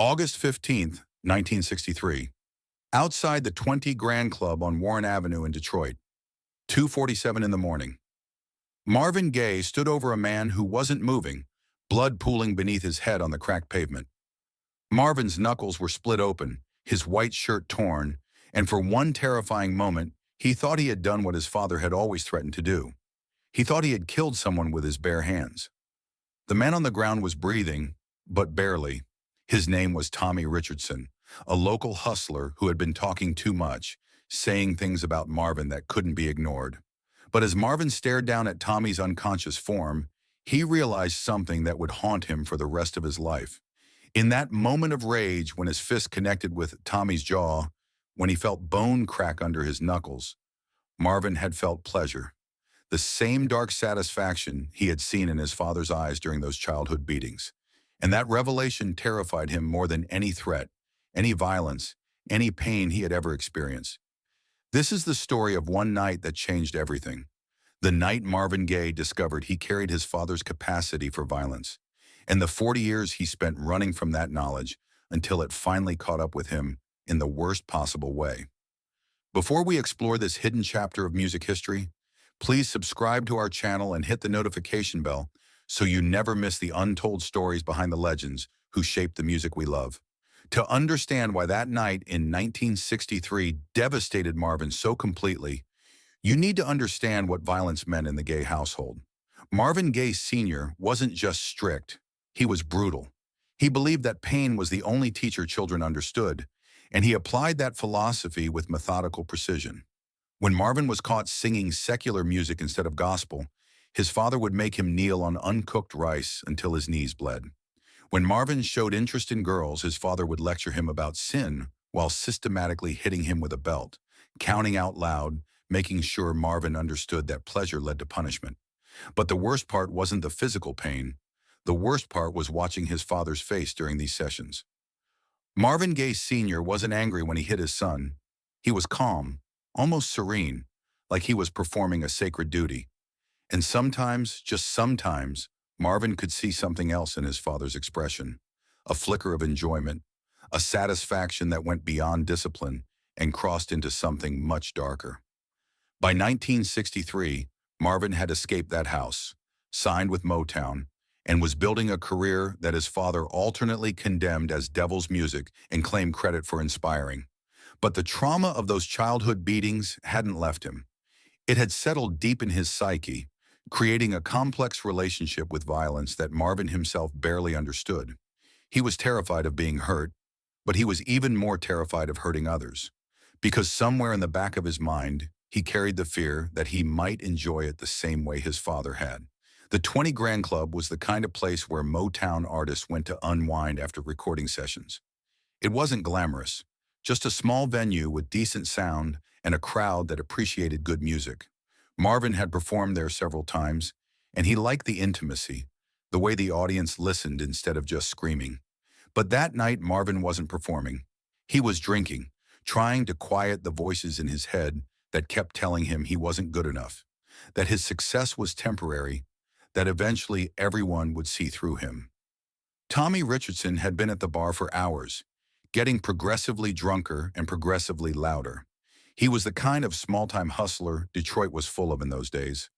August 15th, 1963. Outside the 20 Grand Club on Warren Avenue in Detroit, 2:47 in the morning. Marvin Gaye stood over a man who wasn't moving, blood pooling beneath his head on the cracked pavement. Marvin's knuckles were split open, his white shirt torn, and for one terrifying moment, he thought he had done what his father had always threatened to do. He thought he had killed someone with his bare hands. The man on the ground was breathing, but barely. His name was Tommy Richardson, a local hustler who had been talking too much, saying things about Marvin that couldn't be ignored. But as Marvin stared down at Tommy's unconscious form, he realized something that would haunt him for the rest of his life. In that moment of rage, when his fist connected with Tommy's jaw, when he felt bone crack under his knuckles, Marvin had felt pleasure. The same dark satisfaction he had seen in his father's eyes during those childhood beatings. And that revelation terrified him more than any threat, any violence, any pain he had ever experienced. This is the story of one night that changed everything. The night Marvin Gaye discovered he carried his father's capacity for violence, and the 40 years he spent running from that knowledge until it finally caught up with him in the worst possible way. Before we explore this hidden chapter of music history, please subscribe to our channel and hit the notification bell so you never miss the untold stories behind the legends who shaped the music we love. To understand why that night in 1963 devastated Marvin so completely, you need to understand what violence meant in the Gaye household. Marvin Gaye Sr. wasn't just strict, he was brutal. He believed that pain was the only teacher children understood, and he applied that philosophy with methodical precision. When Marvin was caught singing secular music instead of gospel, his father would make him kneel on uncooked rice until his knees bled. When Marvin showed interest in girls, his father would lecture him about sin while systematically hitting him with a belt, counting out loud, making sure Marvin understood that pleasure led to punishment. But the worst part wasn't the physical pain. The worst part was watching his father's face during these sessions. Marvin Gaye Sr. wasn't angry when he hit his son. He was calm, almost serene, like he was performing a sacred duty. And sometimes, just sometimes, Marvin could see something else in his father's expression, a flicker of enjoyment, a satisfaction that went beyond discipline and crossed into something much darker. By 1963, Marvin had escaped that house, signed with Motown, and was building a career that his father alternately condemned as devil's music and claimed credit for inspiring. But the trauma of those childhood beatings hadn't left him. It had settled deep in his psyche, creating a complex relationship with violence that Marvin himself barely understood. He was terrified of being hurt, but he was even more terrified of hurting others, because somewhere in the back of his mind, he carried the fear that he might enjoy it the same way his father had. The 20 Grand Club was the kind of place where Motown artists went to unwind after recording sessions. It wasn't glamorous, just a small venue with decent sound and a crowd that appreciated good music. Marvin had performed there several times, and he liked the intimacy, the way the audience listened instead of just screaming. But that night, Marvin wasn't performing. He was drinking, trying to quiet the voices in his head that kept telling him he wasn't good enough, that his success was temporary, that eventually everyone would see through him. Tommy Richardson had been at the bar for hours, getting progressively drunker and progressively louder. He was the kind of small-time hustler Detroit was full of in those days.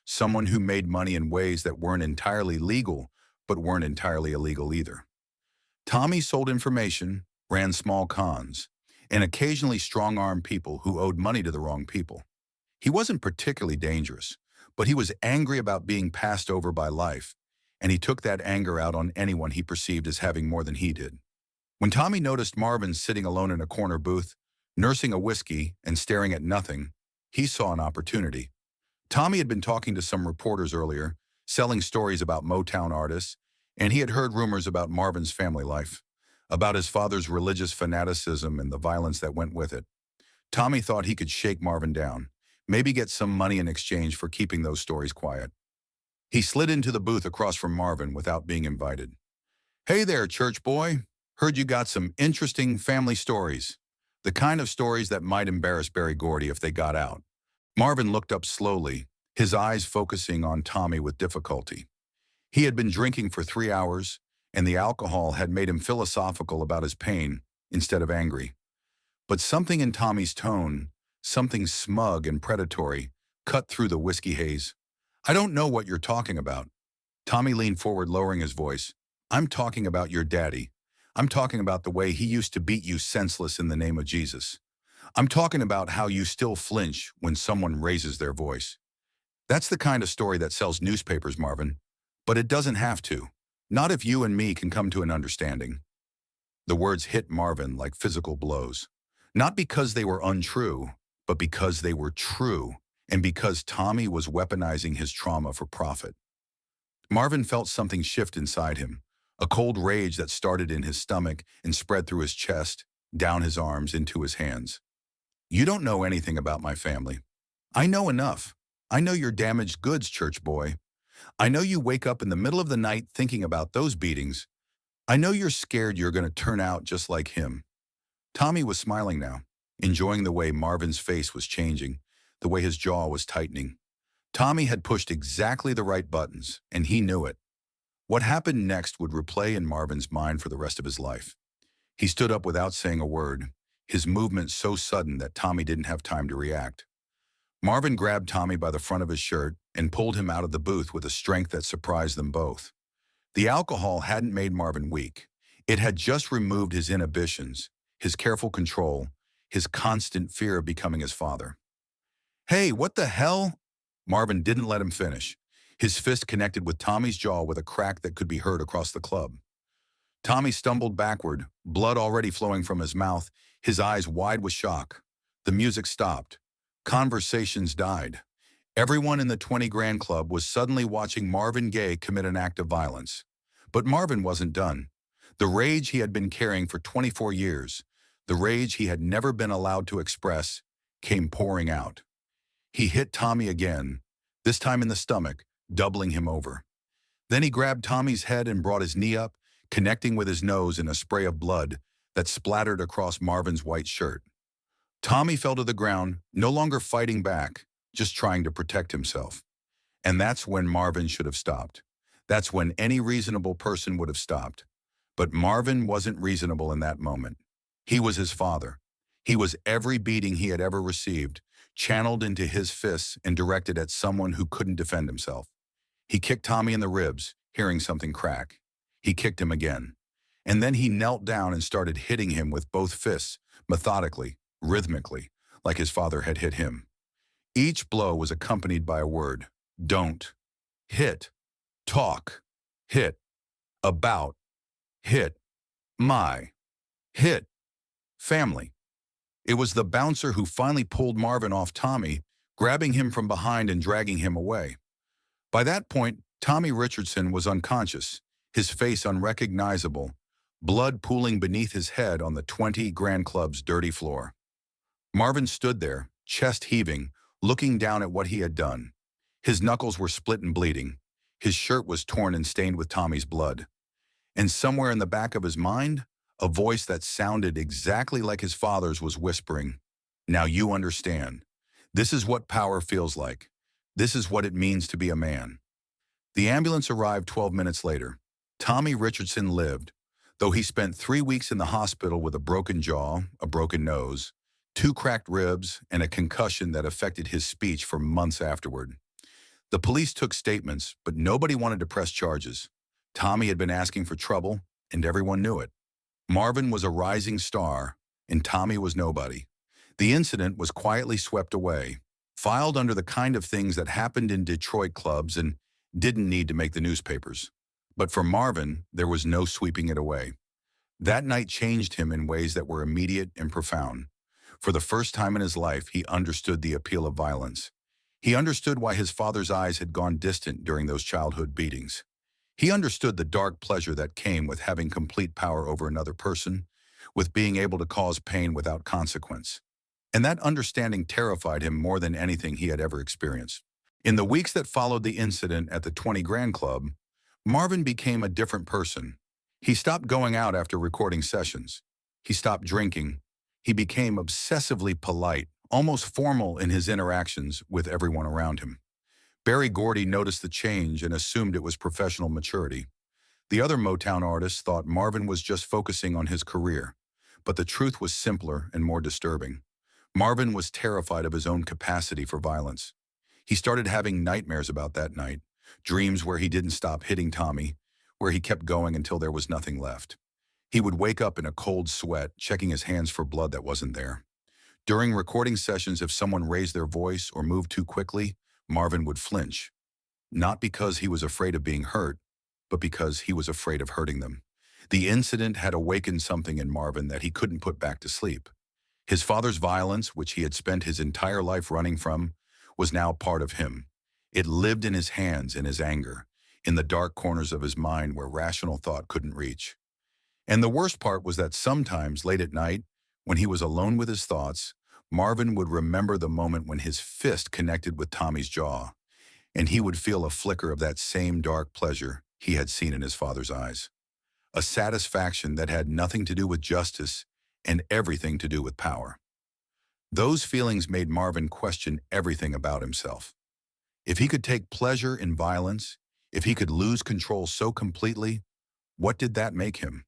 Someone who made money in ways that weren't entirely legal, but weren't entirely illegal either. Tommy sold information, ran small cons, and occasionally strong-armed people who owed money to the wrong people. He wasn't particularly dangerous, but he was angry about being passed over by life, and he took that anger out on anyone he perceived as having more than he did. When Tommy noticed Marvin sitting alone in a corner booth, nursing a whiskey and staring at nothing, he saw an opportunity. Tommy had been talking to some reporters earlier, selling stories about Motown artists, and he had heard rumors about Marvin's family life, about his father's religious fanaticism and the violence that went with it. Tommy thought he could shake Marvin down, maybe get some money in exchange for keeping those stories quiet. He slid into the booth across from Marvin without being invited. "Hey there, church boy. Heard you got some interesting family stories. The kind of stories that might embarrass Berry Gordy if they got out." Marvin looked up slowly, his eyes focusing on Tommy with difficulty. He had been drinking for 3 hours, and the alcohol had made him philosophical about his pain instead of angry. But something in Tommy's tone, something smug and predatory, cut through the whiskey haze. "I don't know what you're talking about." Tommy leaned forward, lowering his voice. "I'm talking about your daddy. I'm talking about the way he used to beat you senseless in the name of Jesus. I'm talking about how you still flinch when someone raises their voice. That's the kind of story that sells newspapers, Marvin. But it doesn't have to. Not if you and me can come to an understanding." The words hit Marvin like physical blows. Not because they were untrue, but because they were true, and because Tommy was weaponizing his trauma for profit. Marvin felt something shift inside him, a cold rage that started in his stomach and spread through his chest, down his arms, into his hands. "You don't know anything about my family. I know enough. I know you're damaged goods, church boy. I know you wake up in the middle of the night thinking about those beatings. I know you're scared you're going to turn out just like him." Tommy was smiling now, enjoying the way Marvin's face was changing, the way his jaw was tightening. Tommy had pushed exactly the right buttons, and he knew it. What happened next would replay in Marvin's mind for the rest of his life. He stood up without saying a word, his movement so sudden that Tommy didn't have time to react. Marvin grabbed Tommy by the front of his shirt and pulled him out of the booth with a strength that surprised them both. The alcohol hadn't made Marvin weak. It had just removed his inhibitions, his careful control, his constant fear of becoming his father. "Hey, what the hell?" Marvin didn't let him finish. His fist connected with Tommy's jaw with a crack that could be heard across the club. Tommy stumbled backward, blood already flowing from his mouth, his eyes wide with shock. The music stopped. Conversations died. Everyone in the 20 Grand Club was suddenly watching Marvin Gaye commit an act of violence. But Marvin wasn't done. The rage he had been carrying for 24 years, the rage he had never been allowed to express, came pouring out. He hit Tommy again, this time in the stomach, doubling him over. Then he grabbed Tommy's head and brought his knee up, connecting with his nose in a spray of blood that splattered across Marvin's white shirt. Tommy fell to the ground, no longer fighting back, just trying to protect himself. And that's when Marvin should have stopped. That's when any reasonable person would have stopped. But Marvin wasn't reasonable in that moment. He was his father. He was every beating he had ever received, channeled into his fists and directed at someone who couldn't defend himself. He kicked Tommy in the ribs, hearing something crack. He kicked him again. And then he knelt down and started hitting him with both fists, methodically, rhythmically, like his father had hit him. Each blow was accompanied by a word: don't, hit, talk, hit, about, hit, my, hit, family. It was the bouncer who finally pulled Marvin off Tommy, grabbing him from behind and dragging him away. By that point, Tommy Richardson was unconscious, his face unrecognizable, blood pooling beneath his head on the 20 Grand Club's dirty floor. Marvin stood there, chest heaving, looking down at what he had done. His knuckles were split and bleeding. His shirt was torn and stained with Tommy's blood. And somewhere in the back of his mind, a voice that sounded exactly like his father's was whispering, "Now you understand. This is what power feels like. This is what it means to be a man." The ambulance arrived 12 minutes later. Tommy Richardson lived, though he spent 3 weeks in the hospital with a broken jaw, a broken nose, 2 cracked ribs, and a concussion that affected his speech for months afterward. The police took statements, but nobody wanted to press charges. Tommy had been asking for trouble, and everyone knew it. Marvin was a rising star, and Tommy was nobody. The incident was quietly swept away, filed under the kind of things that happened in Detroit clubs and didn't need to make the newspapers. But for Marvin, there was no sweeping it away. That night changed him in ways that were immediate and profound. For the first time in his life, he understood the appeal of violence. He understood why his father's eyes had gone distant during those childhood beatings. He understood the dark pleasure that came with having complete power over another person, with being able to cause pain without consequence. And that understanding terrified him more than anything he had ever experienced. In the weeks that followed the incident at the 20 Grand Club, Marvin became a different person. He stopped going out after recording sessions. He stopped drinking. He became obsessively polite, almost formal in his interactions with everyone around him. Barry Gordy noticed the change and assumed it was professional maturity. The other Motown artists thought Marvin was just focusing on his career, but the truth was simpler and more disturbing. Marvin was terrified of his own capacity for violence. He started having nightmares about that night, dreams where he didn't stop hitting Tommy, where he kept going until there was nothing left. He would wake up in a cold sweat, checking his hands for blood that wasn't there. During recording sessions, if someone raised their voice or moved too quickly, Marvin would flinch, not because he was afraid of being hurt, but because he was afraid of hurting them. The incident had awakened something in Marvin that he couldn't put back to sleep. His father's violence, which he had spent his entire life running from, was now part of him. It lived in his hands, in his anger, in the dark corners of his mind where rational thought couldn't reach. And the worst part was that sometimes, late at night, when he was alone with his thoughts, Marvin would remember the moment when his fist connected with Tommy's jaw, and he would feel a flicker of that same dark pleasure he had seen in his father's eyes. A satisfaction that had nothing to do with justice and everything to do with power. Those feelings made Marvin question everything about himself. If he could take pleasure in violence, if he could lose control so completely, what did that make him?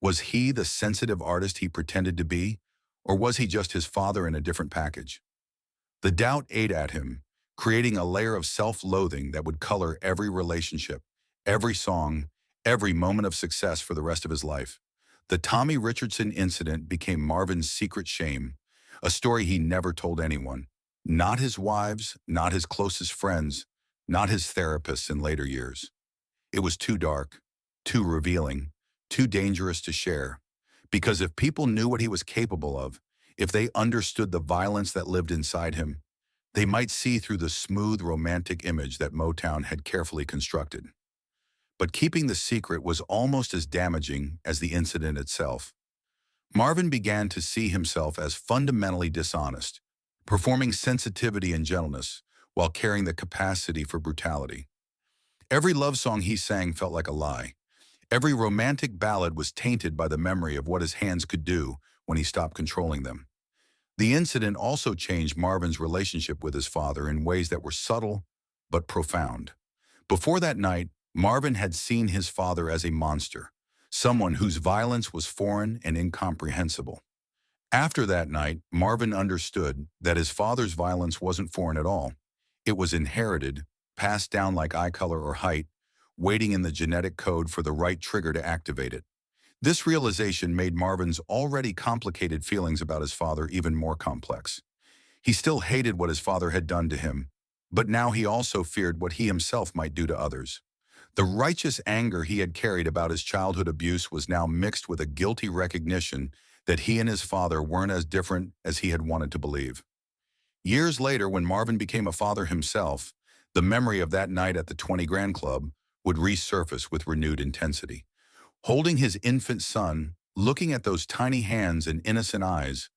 Was he the sensitive artist he pretended to be, or was he just his father in a different package? The doubt ate at him, creating a layer of self-loathing that would color every relationship, every song, every moment of success for the rest of his life. The Tommy Richardson incident became Marvin's secret shame, a story he never told anyone. Not his wives, not his closest friends, not his therapists in later years. It was too dark, too revealing, too dangerous to share. Because if people knew what he was capable of, if they understood the violence that lived inside him, they might see through the smooth, romantic image that Motown had carefully constructed. But keeping the secret was almost as damaging as the incident itself. Marvin began to see himself as fundamentally dishonest, performing sensitivity and gentleness while carrying the capacity for brutality. Every love song he sang felt like a lie. Every romantic ballad was tainted by the memory of what his hands could do when he stopped controlling them. The incident also changed Marvin's relationship with his father in ways that were subtle but profound. Before that night, Marvin had seen his father as a monster, someone whose violence was foreign and incomprehensible. After that night, Marvin understood that his father's violence wasn't foreign at all. It was inherited, passed down like eye color or height, waiting in the genetic code for the right trigger to activate it. This realization made Marvin's already complicated feelings about his father even more complex. He still hated what his father had done to him, but now he also feared what he himself might do to others. The righteous anger he had carried about his childhood abuse was now mixed with a guilty recognition that he and his father weren't as different as he had wanted to believe. Years later, when Marvin became a father himself, the memory of that night at the 20 Grand Club would resurface with renewed intensity. Holding his infant son, looking at those tiny hands and innocent eyes,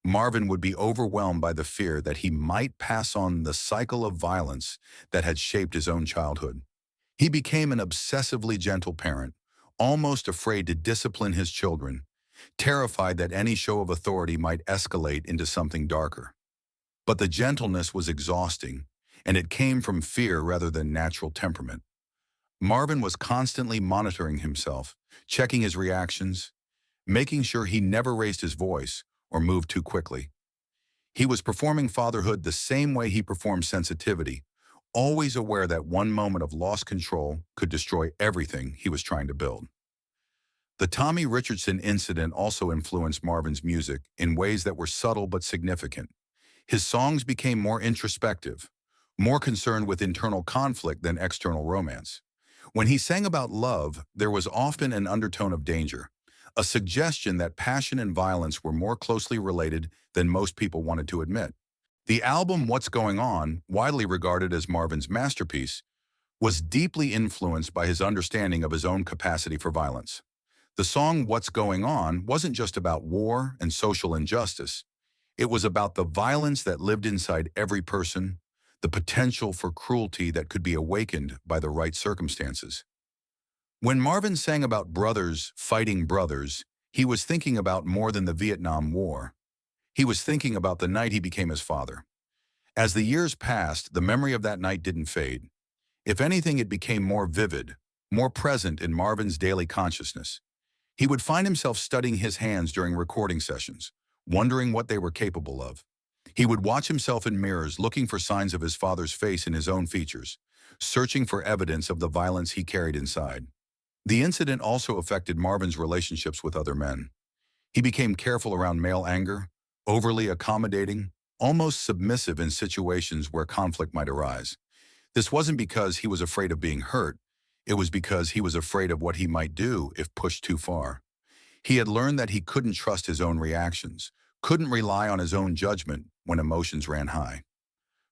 Marvin would be overwhelmed by the fear that he might pass on the cycle of violence that had shaped his own childhood. He became an obsessively gentle parent, almost afraid to discipline his children, terrified that any show of authority might escalate into something darker. But the gentleness was exhausting, and it came from fear rather than natural temperament. Marvin was constantly monitoring himself, checking his reactions, making sure he never raised his voice or moved too quickly. He was performing fatherhood the same way he performed sensitivity, always aware that one moment of lost control could destroy everything he was trying to build. The Tommy Richardson incident also influenced Marvin's music in ways that were subtle but significant. His songs became more introspective, more concerned with internal conflict than external romance. When he sang about love, there was often an undertone of danger, a suggestion that passion and violence were more closely related than most people wanted to admit. The album What's Going On, widely regarded as Marvin's masterpiece, was deeply influenced by his understanding of his own capacity for violence. The song What's Going On wasn't just about war and social injustice. It was about the violence that lived inside every person, the potential for cruelty that could be awakened by the right circumstances. When Marvin sang about brothers fighting brothers, he was thinking about more than the Vietnam War. He was thinking about the night he became his father. As the years passed, the memory of that night didn't fade. If anything, it became more vivid, more present in Marvin's daily consciousness. He would find himself studying his hands during recording sessions, wondering what they were capable of. He would watch himself in mirrors looking for signs of his father's face in his own features, searching for evidence of the violence he carried inside. The incident also affected Marvin's relationships with other men. He became careful around male anger, overly accommodating, almost submissive in situations where conflict might arise. This wasn't because he was afraid of being hurt. It was because he was afraid of what he might do if pushed too far. He had learned that he couldn't trust his own reactions, couldn't rely on his own judgment when emotions ran high.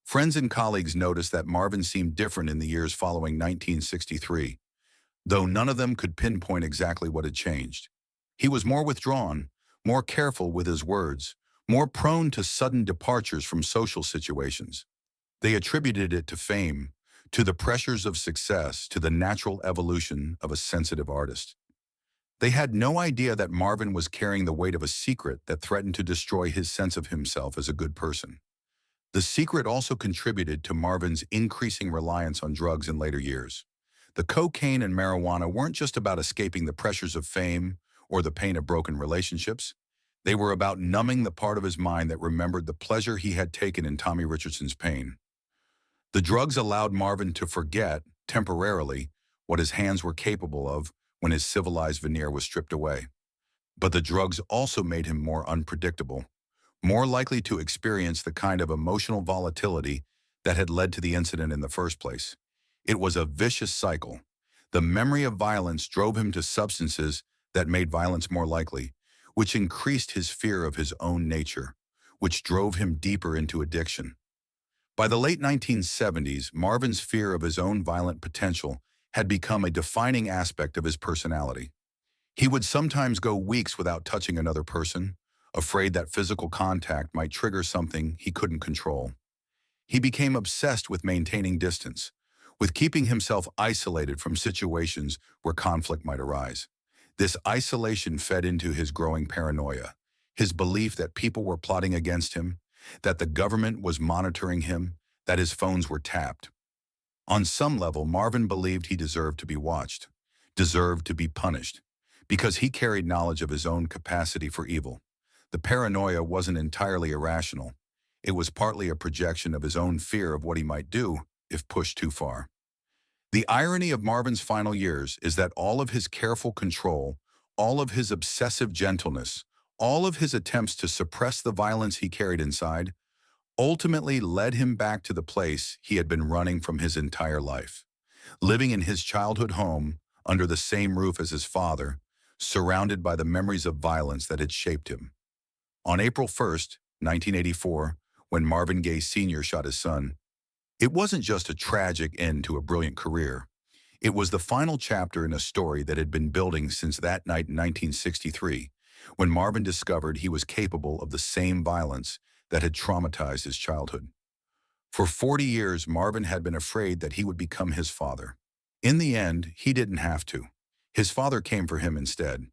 Friends and colleagues noticed that Marvin seemed different in the years following 1963, though none of them could pinpoint exactly what had changed. He was more withdrawn, more careful with his words, more prone to sudden departures from social situations. They attributed it to fame, to the pressures of success, to the natural evolution of a sensitive artist. They had no idea that Marvin was carrying the weight of a secret that threatened to destroy his sense of himself as a good person. The secret also contributed to Marvin's increasing reliance on drugs in later years. The cocaine and marijuana weren't just about escaping the pressures of fame or the pain of broken relationships. They were about numbing the part of his mind that remembered the pleasure he had taken in Tommy Richardson's pain. The drugs allowed Marvin to forget, temporarily, what his hands were capable of when his civilized veneer was stripped away. But the drugs also made him more unpredictable, more likely to experience the kind of emotional volatility that had led to the incident in the first place. It was a vicious cycle. The memory of violence drove him to substances that made violence more likely, which increased his fear of his own nature, which drove him deeper into addiction. By the late 1970s, Marvin's fear of his own violent potential had become a defining aspect of his personality. He would sometimes go weeks without touching another person, afraid that physical contact might trigger something he couldn't control. He became obsessed with maintaining distance, with keeping himself isolated from situations where conflict might arise. This isolation fed into his growing paranoia, his belief that people were plotting against him, that the government was monitoring him, that his phones were tapped. On some level, Marvin believed he deserved to be watched, deserved to be punished, because he carried knowledge of his own capacity for evil. The paranoia wasn't entirely irrational. It was partly a projection of his own fear of what he might do if pushed too far. The irony of Marvin's final years is that all of his careful control, all of his obsessive gentleness, all of his attempts to suppress the violence he carried inside, ultimately led him back to the place he had been running from his entire life. Living in his childhood home, under the same roof as his father, surrounded by the memories of violence that had shaped him. On April 1st, 1984, when Marvin Gaye Sr. shot his son, it wasn't just a tragic end to a brilliant career. It was the final chapter in a story that had been building since that night in 1963, when Marvin discovered he was capable of the same violence that had traumatized his childhood. For 40 years, Marvin had been afraid that he would become his father. In the end, he didn't have to. His father came for him instead.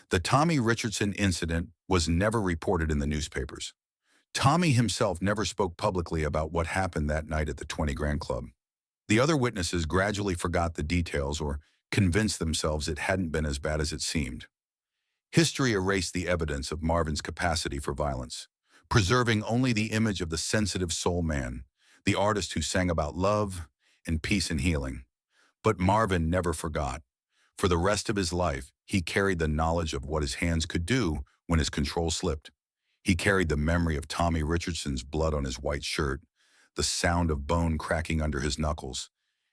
The Tommy Richardson incident was never reported in the newspapers. Tommy himself never spoke publicly about what happened that night at the 20 Grand Club. The other witnesses gradually forgot the details or convinced themselves it hadn't been as bad as it seemed. History erased the evidence of Marvin's capacity for violence, preserving only the image of the sensitive soul man, the artist who sang about love and peace and healing. But Marvin never forgot. For the rest of his life, he carried the knowledge of what his hands could do when his control slipped. He carried the memory of Tommy Richardson's blood on his white shirt, the sound of bone cracking under his knuckles,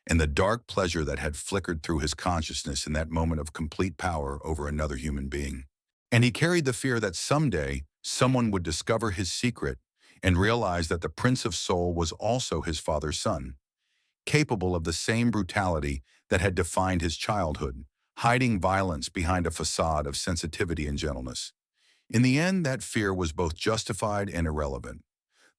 and the dark pleasure that had flickered through his consciousness in that moment of complete power over another human being. And he carried the fear that someday someone would discover his secret and realize that the Prince of Soul was also his father's son, capable of the same brutality that had defined his childhood, hiding violence behind a facade of sensitivity and gentleness. In the end, that fear was both justified and irrelevant.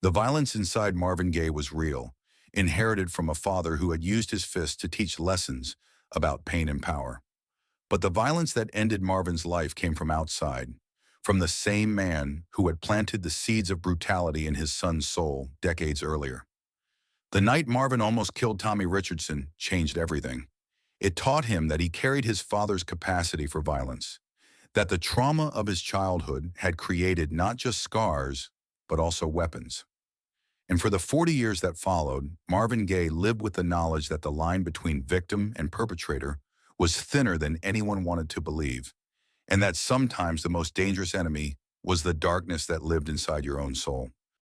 The violence inside Marvin Gaye was real, inherited from a father who had used his fists to teach lessons about pain and power. But the violence that ended Marvin's life came from outside, from the same man who had planted the seeds of brutality in his son's soul decades earlier. The night Marvin almost killed Tommy Richardson changed everything. It taught him that he carried his father's capacity for violence, that the trauma of his childhood had created not just scars, but also weapons. And for the 40 years that followed, Marvin Gaye lived with the knowledge that the line between victim and perpetrator was thinner than anyone wanted to believe, and that sometimes the most dangerous enemy was the darkness that lived inside your own soul.